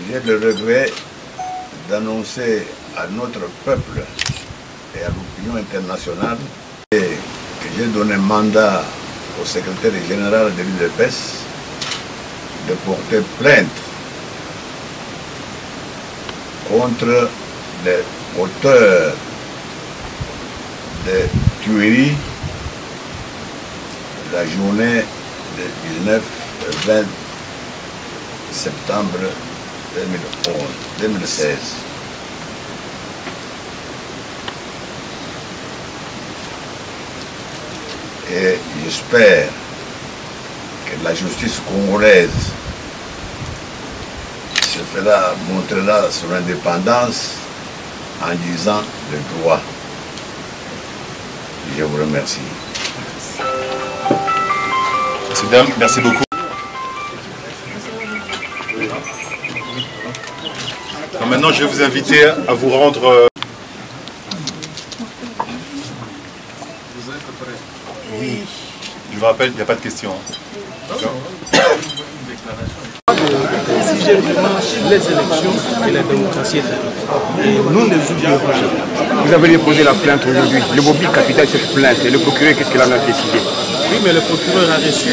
J'ai le regret d'annoncer à notre peuple et à l'opinion internationale que j'ai donné mandat au secrétaire général de l'UDPS de porter plainte contre les auteurs de tueries la journée du 19 et 20 septembre 2016. Et j'espère que la justice congolaise montrera son indépendance en disant le droit. Je vous remercie. Merci beaucoup. Alors maintenant, je vais vous inviter à vous rendre... Je vous rappelle, il n'y a pas de questions. Les élections et la démocratie est là. Et nous ne les oublions pas. Vous avez déposé la plainte aujourd'hui. Le mobile capital cette plainte. Et le procureur, qu'est-ce qu'il en a décidé? Oui, mais le procureur a reçu,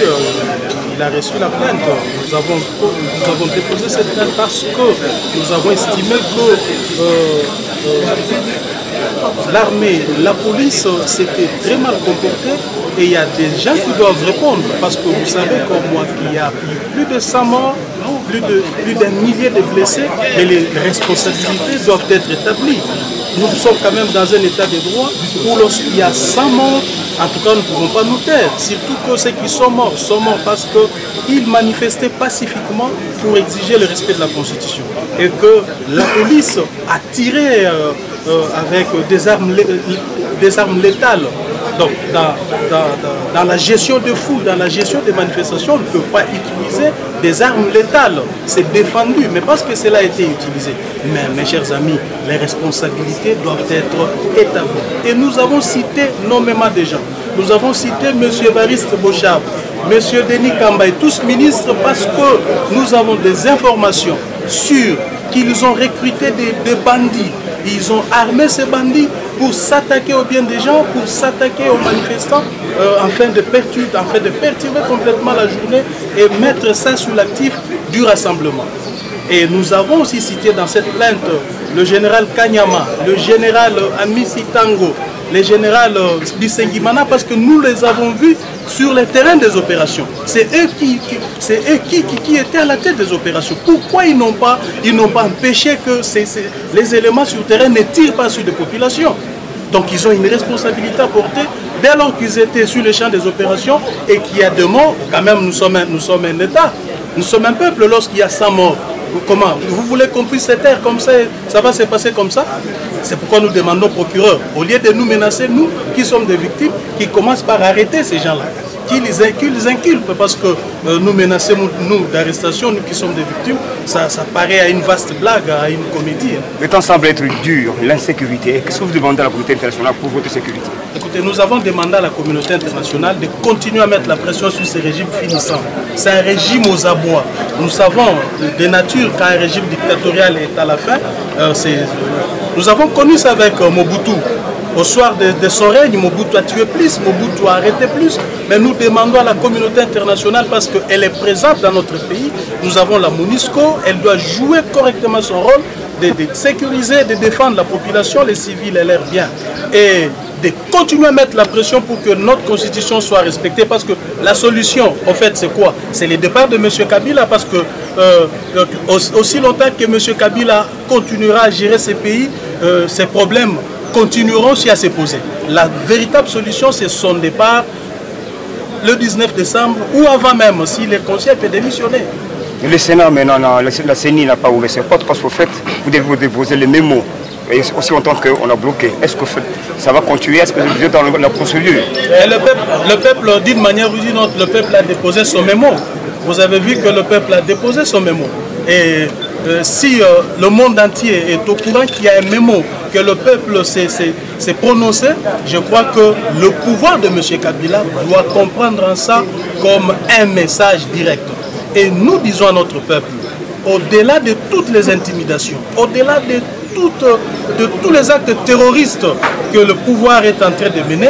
il a reçu la plainte. Nous avons déposé cette plainte parce que nous avons estimé que l'armée, la police s'était très mal comportée et il y a des gens qui doivent répondre parce que vous savez comme moi qu'il y a plus de 100 morts, plus d'un millier de blessés et les responsabilités doivent être établies. Nous sommes quand même dans un état de droit où lorsqu'il y a 100 morts, en tout cas nous ne pouvons pas nous taire. Surtout que ceux qui sont morts parce qu'ils manifestaient pacifiquement pour exiger le respect de la Constitution. Et que la police a tiré avec des armes létales. Donc, dans la gestion de foule, dans la gestion des manifestations, on ne peut pas utiliser des armes létales. C'est défendu, mais parce que cela a été utilisé. Mais, mes chers amis, les responsabilités doivent être établies. Et nous avons cité nommément des gens. Nous avons cité M. Evariste Bochab, M. Denis Kambay, tous ministres, parce que nous avons des informations sur qu'ils ont recruté des bandits. Ils ont armé ces bandits pour s'attaquer aux biens des gens, pour s'attaquer aux manifestants, afin de perturber complètement la journée et mettre ça sous l'actif du rassemblement. Et nous avons aussi cité dans cette plainte le général Kanyama, le général Amisi Tango, le général Bisengimana, parce que nous les avons vus sur le terrain des opérations. C'est eux qui étaient à la tête des opérations. Pourquoi ils n'ont pas empêché que les éléments sur le terrain ne tirent pas sur des populations? Donc ils ont une responsabilité à porter dès lors qu'ils étaient sur le champ des opérations et qu'il y a des morts. Quand même, nous sommes un État, nous sommes un peuple. Lorsqu'il y a 100 morts, comment? Vous voulez qu'on puisse se taire comme ça? Ça va se passer comme ça? C'est pourquoi nous demandons au procureur, au lieu de nous menacer, nous qui sommes des victimes, qui commencent par arrêter ces gens-là, qui les inculpent, parce que nous menacer, nous d'arrestation, nous qui sommes des victimes, ça paraît à une vaste blague, à une comédie. Le temps semble être dur, l'insécurité. Qu'est-ce que vous demandez à la communauté internationale pour votre sécurité? Écoutez, nous avons demandé à la communauté internationale de continuer à mettre la pression sur ces régimes finissants. C'est un régime aux abois. Nous savons de nature quand un régime dictatorial est à la fin. Nous avons connu ça avec Mobutu. Au soir de son règne, Mobutu a tué plus, Mobutu a arrêté plus. Mais nous demandons à la communauté internationale, parce qu'elle est présente dans notre pays, nous avons la MONUSCO, elle doit jouer correctement son rôle de sécuriser, de défendre la population, les civils et leurs biens. Et de continuer à mettre la pression pour que notre constitution soit respectée, parce que la solution, en fait, c'est quoi? C'est le départ de M. Kabila, parce que aussi longtemps que M. Kabila continuera à gérer ces pays, ces problèmes continueront aussi à se poser. La véritable solution, c'est son départ le 19 décembre ou avant même, si le conseil peut démissionner. Le Sénat, maintenant, la CENI n'a pas ouvert ses portes parce qu'au fait, vous devez vous déposer les mémos. Et aussi longtemps qu'on a bloqué. Est-ce que ça va continuer? Est-ce que vous êtes dans la procédure? Le peuple, d'une manière ou d'une autre, le peuple a déposé son mémo. Vous avez vu que le peuple a déposé son mémo. Et si le monde entier est au courant qu'il y a un mémo, que le peuple s'est prononcé, je crois que le pouvoir de M. Kabila doit comprendre ça comme un message direct. Et nous disons à notre peuple, au-delà de toutes les intimidations, au-delà de tous les actes terroristes que le pouvoir est en train de mener,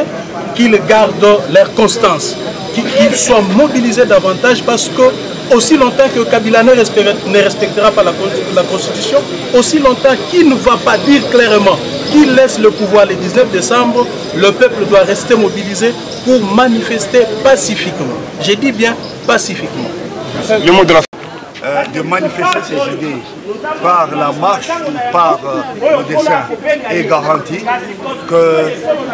qu'ils gardent leur constance, qu'ils soient mobilisés davantage parce que aussi longtemps que Kabila ne respectera pas la Constitution, aussi longtemps qu'il ne va pas dire clairement qu'il laisse le pouvoir le 19 décembre, le peuple doit rester mobilisé pour manifester pacifiquement. Je dis bien pacifiquement. Le mot de la de manifester ses idées par la marche ou par le dessin est garanti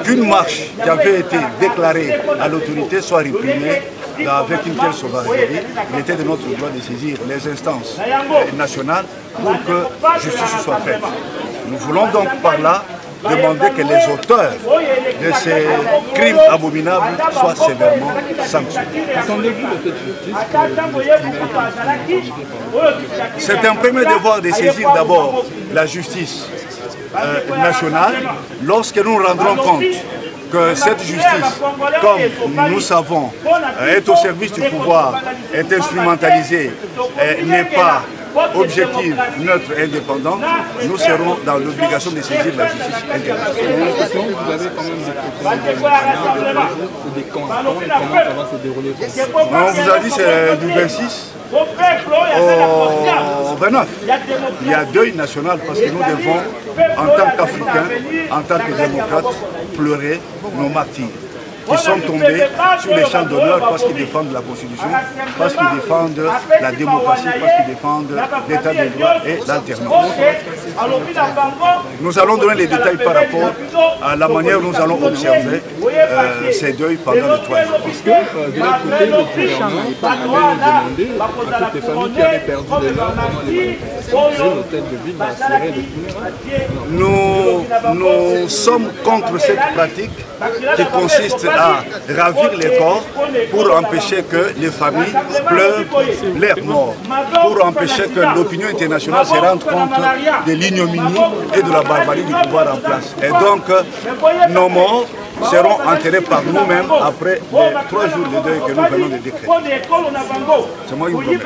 qu'une marche qui avait été déclarée à l'autorité soit réprimée avec une telle sauvagerie. Il était de notre droit de saisir les instances nationales pour que justice soit faite. Nous voulons donc par là demander que les auteurs de ces crimes abominables soient sévèrement sanctionnés. Attendez-vous de cette justice C'est un premier devoir de saisir d'abord la justice nationale lorsque nous rendrons compte que cette justice, comme nous savons, est au service du pouvoir, est instrumentalisée, n'est pas objective, neutre et indépendante, nous serons dans l'obligation de saisir la justice internationale. Vous avez quand même des camps, comment ça va se dérouler? On vous a dit c'est du 26 au 29. Il y a deuil national parce que nous devons, en tant qu'Africains, en tant que démocrates, pleurer nos martyrs qui sont tombés sur les champs d'honneur parce qu'ils défendent la Constitution, parce qu'ils défendent la démocratie, parce qu'ils défendent l'état de droit et l'alternance. Nous allons donner les détails par rapport à la manière dont nous allons observer ces deuils pendant les 3 jours. Parce que de l'autre côté, le gouvernement avait demandé à toutes les familles qui avaient perdu des leurs pendant les manifestations que l'hôtel de ville serait le funérail. Nous sommes contre cette pratique qui consiste à ravir les corps pour empêcher que les familles pleurent leurs morts, pour empêcher que l'opinion internationale se rende compte de l'ignominie et de la barbarie du pouvoir en place. Et donc, nos morts seront enterrés par nous-mêmes après les 3 jours de deuil que nous venons de décréter. C'est moi une promesse.